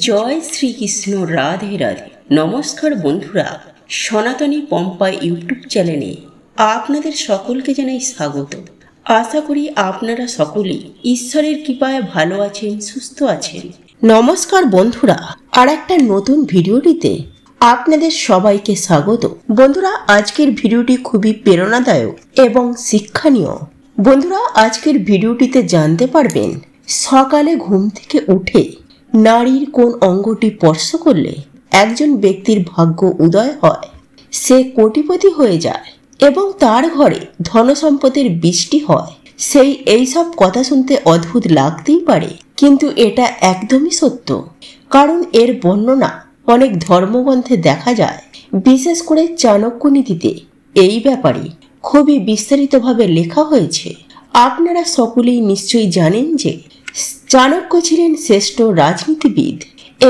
জয় শ্রীকৃষ্ণ, রাধে রাধে। নমস্কার বন্ধুরা, সনাতনী পম্পা ইউটিউব চ্যানেলে আপনাদের সকলকে জানাই স্বাগত। আশা করি আপনারা সকলেই ঈশ্বরের কৃপায় ভালো আছেন, সুস্থ আছেন। নমস্কার বন্ধুরা, আর একটা নতুন ভিডিওটিতে আপনাদের সবাইকে স্বাগত। বন্ধুরা, আজকের ভিডিওটি খুবই প্রেরণাদায়ক এবং শিক্ষণীয়। বন্ধুরা, আজকের ভিডিওটিতে জানতে পারবেন সকালে ঘুম থেকে উঠে নারীর কোন অঙ্গটি স্পর্শ করলে একজন ব্যক্তির ভাগ্য উদয় হয়, সে কোটিপতি হয়ে যায় এবং তার ঘরে ধনসম্পদের বৃষ্টি হয়। এইসব কথা শুনতে অদ্ভুত লাগতেই পারে, কিন্তু এটা একদমই সত্য। কারণ এর বর্ণনা অনেক ধর্মগ্রন্থে দেখা যায়, বিশেষ করে চাণক্য নীতিতে এই ব্যাপারে খুবই বিস্তারিতভাবে লেখা হয়েছে। আপনারা সকলেই নিশ্চয়ই জানেন যে চাণক্য ছিলেন শ্রেষ্ঠ রাজনীতিবিদ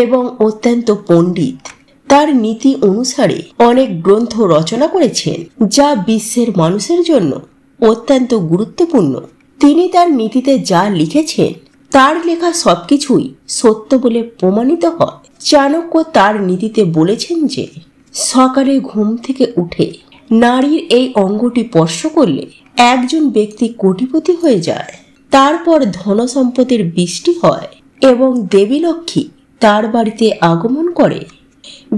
এবং অত্যন্ত পণ্ডিত। তার নীতি অনুসারে অনেক গ্রন্থ রচনা করেছেন, যা বিশ্বের মানুষের জন্য অত্যন্ত গুরুত্বপূর্ণ। তিনি তার নীতিতে যা লিখেছেন তার লেখা সবকিছুই সত্য বলে প্রমাণিত হয়। চাণক্য তার নীতিতে বলেছেন যে সকালে ঘুম থেকে উঠে নারীর এই অঙ্গটি স্পর্শ করলে একজন ব্যক্তি কোটিপতি হয়ে যায়, তারপর ধনসম্পদের বৃষ্টি হয় এবং দেবী লক্ষ্মী তার বাড়িতে আগমন করে।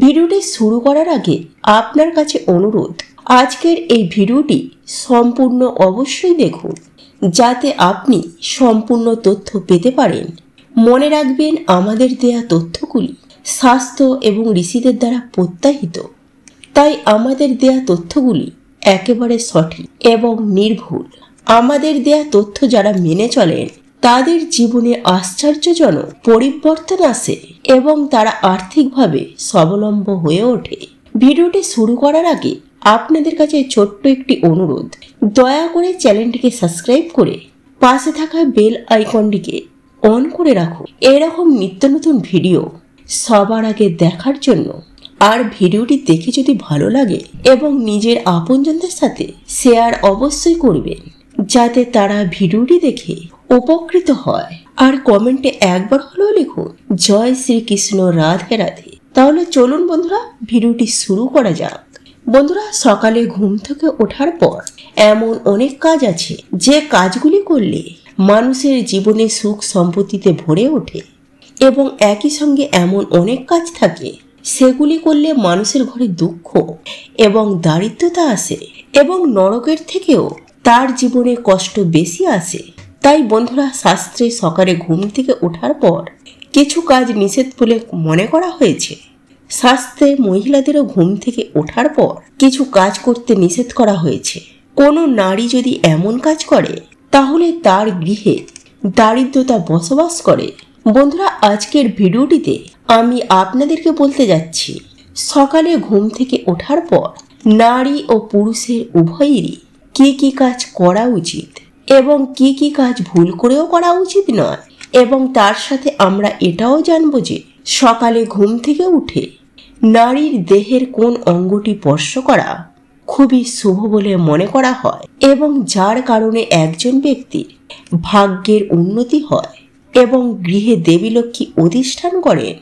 ভিডিওটি শুরু করার আগে আপনার কাছে অনুরোধ, আজকের এই ভিডিওটি সম্পূর্ণ অবশ্যই দেখুন, যাতে আপনি সম্পূর্ণ তথ্য পেতে পারেন। মনে রাখবেন, আমাদের দেয়া তথ্যগুলি শাস্ত্র এবং ঋষিদের দ্বারা প্রত্যাহিত, তাই আমাদের দেয়া তথ্যগুলি একেবারে সঠিক এবং নির্ভুল। আমাদের দেয়া তথ্য যারা মেনে চলেন তাদের জীবনে আশ্চর্যজনক পরিবর্তন আসে এবং তারা আর্থিকভাবে স্বাবলম্বী হয়ে ওঠে। ভিডিওটি শুরু করার আগে আপনাদের কাছে ছোট্ট একটি অনুরোধ, দয়া করে চ্যানেলটিকে সাবস্ক্রাইব করে পাশে থাকা বেল আইকনটিকে অন করে রাখুন এরকম নিত্য নতুন ভিডিও সবার আগে দেখার জন্য। আর ভিডিওটি দেখে যদি ভালো লাগে এবং নিজের আপনজনদের সাথে শেয়ার অবশ্যই করবেন, যাতে তারা ভিডিওটি দেখে উপকৃত হয়। আর কমেন্টে একবার হলেও লিখুন জয় শ্রীকৃষ্ণ, রাধে রাধে। তাহলে চলুন বন্ধুরা, ভিডিওটি শুরু করা যাক। বন্ধুরা, সকালে ঘুম থেকে ওঠার পর এমন অনেক কাজ আছে যে কাজগুলি করলে মানুষের জীবনে সুখ সম্পত্তিতে ভরে ওঠে, এবং একই সঙ্গে এমন অনেক কাজ থাকে সেগুলি করলে মানুষের ঘরে দুঃখ এবং দারিদ্রতা আসে এবং নরকের থেকেও তার জীবনে কষ্ট বেশি আসে। তাই বন্ধুরা, শাস্ত্রে সকালে ঘুম থেকে ওঠার পর কিছু কাজ নিষেধ বলে মনে করা হয়েছে। শাস্ত্রে মহিলাদেরও ঘুম থেকে ওঠার পর কিছু কাজ করতে নিষেধ করা হয়েছে। কোনো নারী যদি এমন কাজ করে তাহলে তার গৃহে দারিদ্রতা বসবাস করে। বন্ধুরা, আজকের ভিডিওটিতে আমি আপনাদেরকে বলতে যাচ্ছি সকালে ঘুম থেকে ওঠার পর নারী ও পুরুষের উভয়েরই কি কি কাজ করা উচিত এবং কি কি কাজ ভুল করেও করা উচিত নয়। এবং তার সাথে আমরা এটাও জানবো যে সকালে ঘুম থেকে উঠে নারীর দেহের কোন অঙ্গটি স্পর্শ করা খুবই শুভ বলে মনে করা হয় এবং যার কারণে একজন ব্যক্তির ভাগ্যের উন্নতি হয় এবং গৃহে দেবী লক্ষ্মী অধিষ্ঠান করেন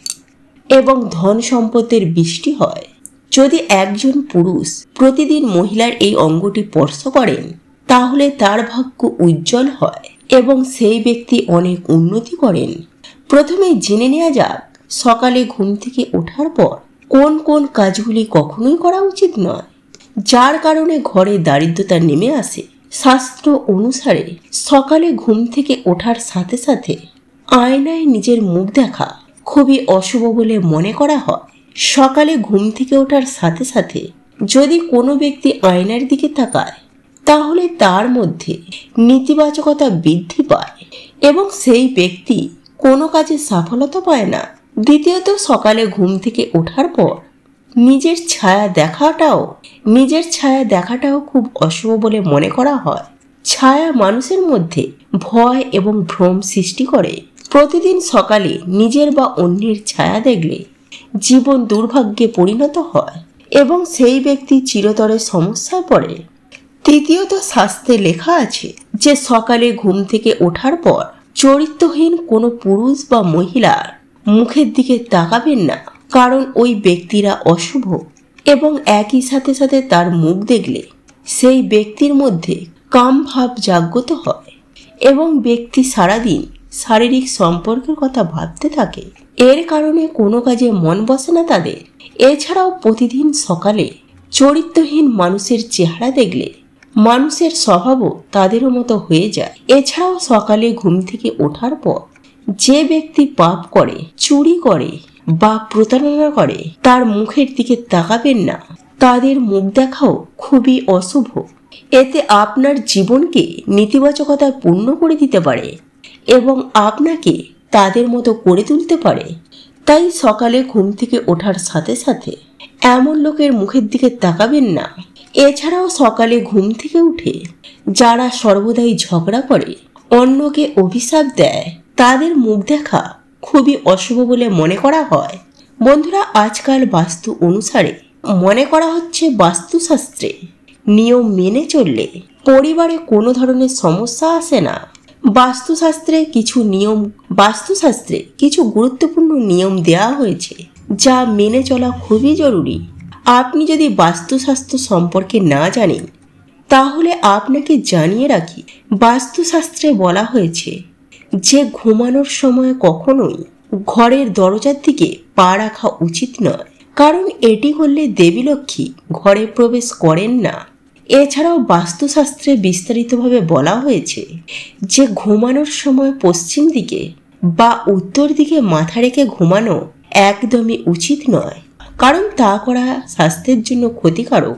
এবং ধন সম্পদের বৃষ্টি হয়। যদি একজন পুরুষ প্রতিদিন মহিলার এই অঙ্গটি স্পর্শ করেন তাহলে তার ভাগ্য উজ্জ্বল হয় এবং সেই ব্যক্তি অনেক উন্নতি করেন। প্রথমে জেনে নেওয়া যাক সকালে ঘুম থেকে ওঠার পর কোন কোন কাজগুলি কখনোই করা উচিত নয়, যার কারণে ঘরে দারিদ্রতা নেমে আসে। শাস্ত্র অনুসারে সকালে ঘুম থেকে ওঠার সাথে সাথে আয়নায় নিজের মুখ দেখা খুবই অশুভ বলে মনে করা হয়। সকালে ঘুম থেকে ওঠার সাথে সাথে যদি কোনো ব্যক্তি আয়নার দিকে তাকায় তাহলে তার মধ্যে নেতিবাচকতা বৃদ্ধি পায় এবং সেই ব্যক্তি কোনো কাজে সফলতা পায় না। দ্বিতীয়ত, সকালে ঘুম থেকে ওঠার পর নিজের ছায়া দেখাটাও খুব অশুভ বলে মনে করা হয়। ছায়া মানুষের মধ্যে ভয় এবং ভ্রম সৃষ্টি করে। প্রতিদিন সকালে নিজের বা অন্যের ছায়া দেখলে জীবন দুর্ভাগ্যে পরিণত হয় এবং সেই ব্যক্তি চিরতরে সমস্যায় পড়ে। তৃতীয়ত, শাস্ত্রে লেখা আছে যে সকালে ঘুম থেকে ওঠার পর চরিত্রহীন কোনো পুরুষ বা মহিলার মুখের দিকে তাকাবেন না, কারণ ওই ব্যক্তিরা অশুভ এবং একই সাথে সাথে তার মুখ দেখলে সেই ব্যক্তির মধ্যে কাম ভাব জাগ্রত হয় এবং ব্যক্তি সারাদিন শারীরিক সম্পর্কের কথা ভাবতে থাকে। এর কারণে কোনো কাজে মন বসে না তাদের। এছাড়াও প্রতিদিন সকালে চরিত্রহীন মানুষের চেহারা দেখলে মানুষের স্বভাবও তাদেরও মতো হয়ে যায়। এছাড়াও সকালে ঘুম থেকে ওঠার পর যে ব্যক্তি পাপ করে, চুরি করে বা প্রতারণা করে তার মুখের দিকে তাকাবেন না। তাদের মুখ দেখাও খুবই অশুভ। এতে আপনার জীবনকে নেতিবাচকতায় পূর্ণ করে দিতে পারে এবং আপনাকে তাদের মতো করে তুলতে পারে। তাই সকালে ঘুম থেকে ওঠার সাথে সাথে এমন লোকের মুখের দিকে তাকাবেন না। এছাড়াও সকালে ঘুম থেকে উঠে যারা সর্বদাই ঝগড়া করে, অন্যকে অভিশাপ দেয়, তাদের মুখ দেখা খুবই অশুভ বলে মনে করা হয়। বন্ধুরা, আজকাল বাস্তু অনুসারে মনে করা হচ্ছে বাস্তুশাস্ত্রে নিয়ম মেনে চললে পরিবারে কোনো ধরনের সমস্যা আসে না। বাস্তুশাস্ত্রে কিছু গুরুত্বপূর্ণ নিয়ম দেওয়া হয়েছে যা মেনে চলা খুবই জরুরি। আপনি যদি বাস্তুশাস্ত্র সম্পর্কে না জানেন তাহলে আপনাকে জানিয়ে রাখি, বাস্তুশাস্ত্রে বলা হয়েছে যে ঘুমানোর সময় কখনোই ঘরের দরজার দিকে পা রাখা উচিত নয়, কারণ এটি করলে দেবী লক্ষ্মী ঘরে প্রবেশ করেন না। এছাড়াও বাস্তুশাস্ত্রে বিস্তারিতভাবে বলা হয়েছে যে ঘুমানোর সময় পশ্চিম দিকে বা উত্তর দিকে মাথা রেখে ঘুমানো একদমই উচিত নয়, কারণ তা করা স্বাস্থ্যের জন্য ক্ষতিকারক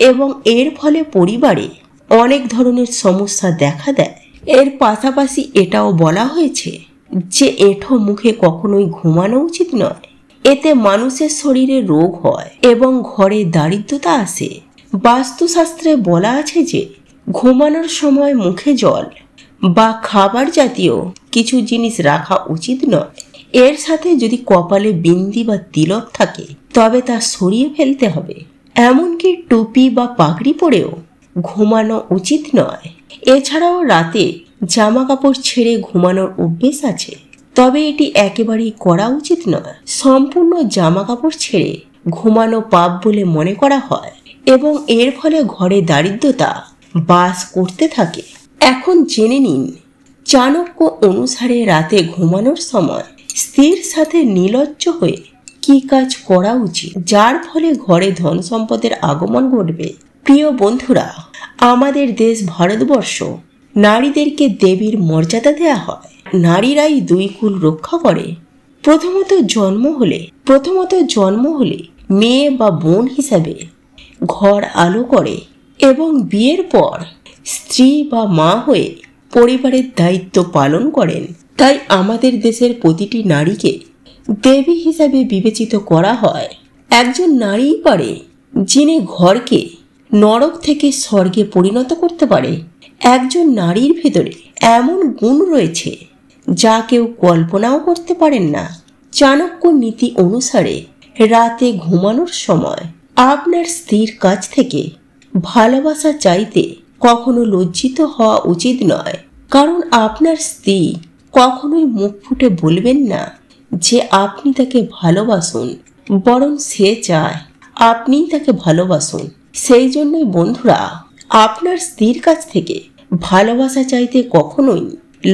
এবং এর ফলে পরিবারে অনেক ধরনের সমস্যা দেখা দেয়। এর পাশাপাশি এটাও বলা হয়েছে যে এঁঠো মুখে কখনোই ঘুমানো উচিত নয়। এতে মানুষের শরীরে রোগ হয় এবং ঘরে দারিদ্রতা আসে। বাস্তুশাস্ত্রে বলা আছে যে ঘুমানোর সময় মুখে জল বা খাবার জাতীয় কিছু জিনিস রাখা উচিত নয়। এর সাথে যদি কপালে বিন্দি বা তিলক থাকে তবে তা সরিয়ে ফেলতে হবে। এমনকি টুপি বা পাগড়ি পরেও ঘুমানো উচিত নয়। এছাড়াও রাতে জামা কাপড় ছেড়ে ঘুমানোর অভ্যেস আছে, তবে এটি একেবারেই করা উচিত নয়। সম্পূর্ণ জামা কাপড় ছেড়ে ঘুমানো পাপ বলে মনে করা হয় এবং এর ফলে ঘরে দারিদ্রতা বাস করতে থাকে। এখন জেনে নিন চাণক্য অনুসারে রাতে ঘুমানোর সময় স্ত্রীর সাথে নির্লজ্জ হয়ে কি কাজ করা উচিত, যার ফলে ঘরে ধন সম্পদের আগমন ঘটবে। প্রিয় বন্ধুরা, আমাদের দেশ ভারতবর্ষ নারীদেরকে দেবীর মর্যাদা দেয়া হয়। নারীরাই দুই কুল রক্ষা করে। প্রথমত জন্ম হলে মেয়ে বা বোন হিসাবে ঘর আলো করে এবং বিয়ের পর স্ত্রী বা মা হয়ে পরিবারের দায়িত্ব পালন করেন। তাই আমাদের দেশের প্রতিটি নারীকে দেবী হিসাবে বিবেচিত করা হয়। একজন নারীই পারে যিনি ঘরকে নরক থেকে স্বর্গে পরিণত করতে পারে। একজন নারীর ভেতরে এমন গুণ রয়েছে যা কেউ কল্পনাও করতে পারেন না। চাণক্য নীতি অনুসারে রাতে ঘুমানোর সময় আপনার স্ত্রীর কাছ থেকে ভালোবাসা চাইতে কখনো লজ্জিত হওয়া উচিত নয়, কারণ আপনার স্ত্রী কখনোই মুখ ফুটে বলবেন না যে আপনি তাকে ভালোবাসুন, বরং সে চায় আপনিই তাকে ভালোবাসুন। সেই জন্যই বন্ধুরা, আপনার স্ত্রীর কাছ থেকে ভালোবাসা চাইতে কখনোই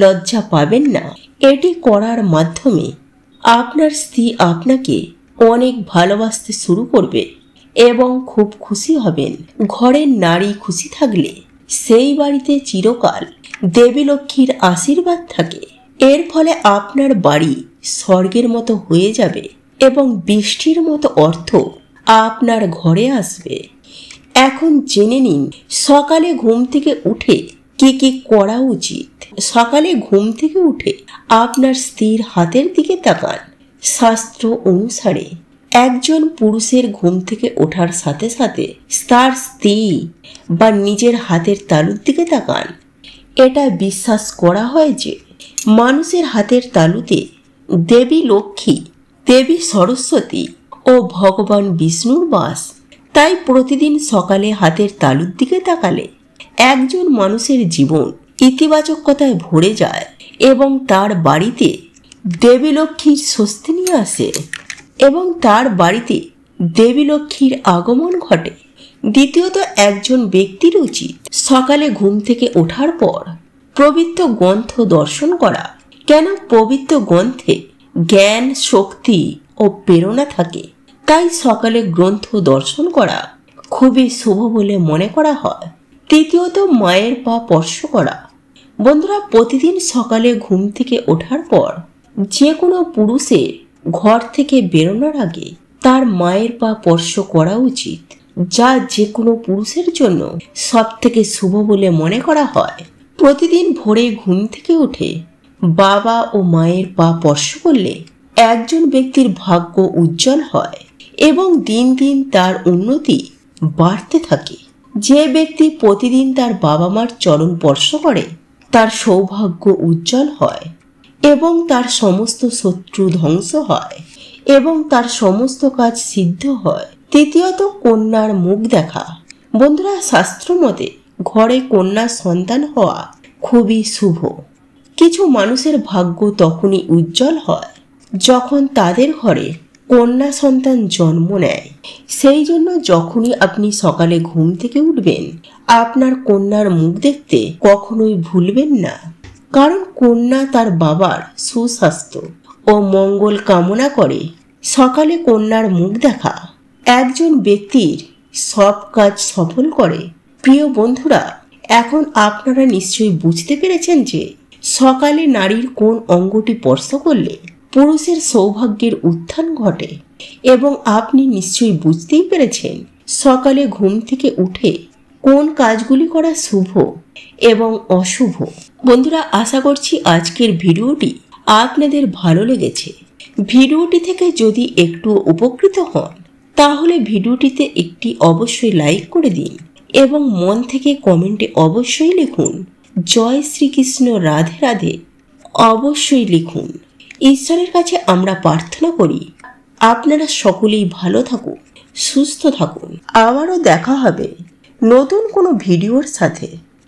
লজ্জা পাবেন না। এটি করার মাধ্যমে আপনার স্ত্রী আপনাকে অনেক ভালোবাসতে শুরু করবে এবং খুব খুশি হবেন। ঘরের নারী খুশি থাকলে সেই বাড়িতে চিরকাল দেবী লক্ষ্মীর আশীর্বাদ থাকে। এর ফলে আপনার বাড়ি স্বর্গের মতো হয়ে যাবে এবং বৃষ্টির মতো অর্থ আপনার ঘরে আসবে। এখন জেনে নিন সকালে ঘুম থেকে উঠে কি কি করা উচিত। সকালে ঘুম থেকে উঠে আপনার স্ত্রীর হাতের দিকে তাকান। শাস্ত্র অনুসারে একজন পুরুষের ঘুম থেকে ওঠার সাথে সাথে তার স্ত্রী বা নিজের হাতের তালুর দিকে তাকান। এটা বিশ্বাস করা হয় যে মানুষের হাতের তালুতে দেবী লক্ষ্মী, দেবী সরস্বতী ও ভগবান বিষ্ণুর বাস। তাই প্রতিদিন সকালে হাতের তালুর দিকে তাকালে একজন মানুষের জীবন ইতিবাচকতায় ভরে যায় এবং তার বাড়িতে দেবী লক্ষ্মীর স্বস্তি নিয়ে আসে এবং তার বাড়িতে দেবী লক্ষ্মীর আগমন ঘটে। দ্বিতীয়ত, একজন ব্যক্তির উচিত সকালে ঘুম থেকে ওঠার পর পবিত্র গ্রন্থ দর্শন করা। কেন? পবিত্র গ্রন্থে জ্ঞান, শক্তি ও প্রেরণা থাকে। তাই সকালে গ্রন্থ দর্শন করা খুবই শুভ বলে মনে করা হয়। তৃতীয়ত, মায়ের পা স্পর্শ করা। বন্ধুরা, প্রতিদিন সকালে ঘুম থেকে ওঠার পর যে কোনো পুরুষের ঘর থেকে বেরোনোর আগে তার মায়ের পা স্পর্শ করা উচিত, যা যে কোনো পুরুষের জন্য সব থেকে শুভ বলে মনে করা হয়। প্রতিদিন ভোরে ঘুম থেকে উঠে বাবা ও মায়ের পা স্পর্শ করলে একজন ব্যক্তির ভাগ্য উজ্জ্বল হয় এবং দিন দিন তার উন্নতি বাড়তে থাকে। যে ব্যক্তি প্রতিদিন তার বাবা মার চরণ স্পর্শ করে তার সৌভাগ্য উজ্জ্বল হয় এবং তার সমস্ত শত্রু ধ্বংস হয় এবং তার সমস্ত কাজ সিদ্ধ হয়। তৃতীয়ত, কন্যার মুখ দেখা। বন্ধুরা, শাস্ত্র মতে ঘরে কন্যা সন্তান হওয়া খুবই শুভ। কিছু মানুষের ভাগ্য তখনই উজ্জ্বল হয় যখন তাদের ঘরে কন্যা সন্তান জন্ম নেয়। সেই জন্য যখনই আপনি সকালে ঘুম থেকে উঠবেন, আপনার কন্যার মুখ দেখতে কখনোই ভুলবেন না। কারণ কন্যা তার বাবার সুস্বাস্থ্য ও মঙ্গল কামনা করে। সকালে কন্যার মুখ দেখা একজন ব্যক্তির সব কাজ সফল করে। প্রিয় বন্ধুরা, এখন আপনারা নিশ্চয়ই বুঝতে পেরেছেন যে সকালে নারীর কোন অঙ্গটি স্পর্শ করলে পুরুষের সৌভাগ্যের উত্থান ঘটে এবং আপনি নিশ্চয়ই বুঝতেই পেরেছেন সকালে ঘুম থেকে উঠে কোন কাজগুলি করা শুভ এবং অশুভ। বন্ধুরা, আশা করছি আজকের ভিডিওটি আপনাদের ভালো লেগেছে। ভিডিওটি থেকে যদি একটু উপকৃত হন তাহলে ভিডিওটিতে একটি অবশ্যই লাইক করে দিন এবং মন থেকে কমেন্টে অবশ্যই লিখুন জয় শ্রীকৃষ্ণ, রাধে রাধে অবশ্যই লিখুন। ঈশ্বরের কাছে আমরা প্রার্থনা করি আপনারা সকলেই ভালো থাকুন, সুস্থ থাকুন। আবারও দেখা হবে নতুন কোনো ভিডিওর সাথে।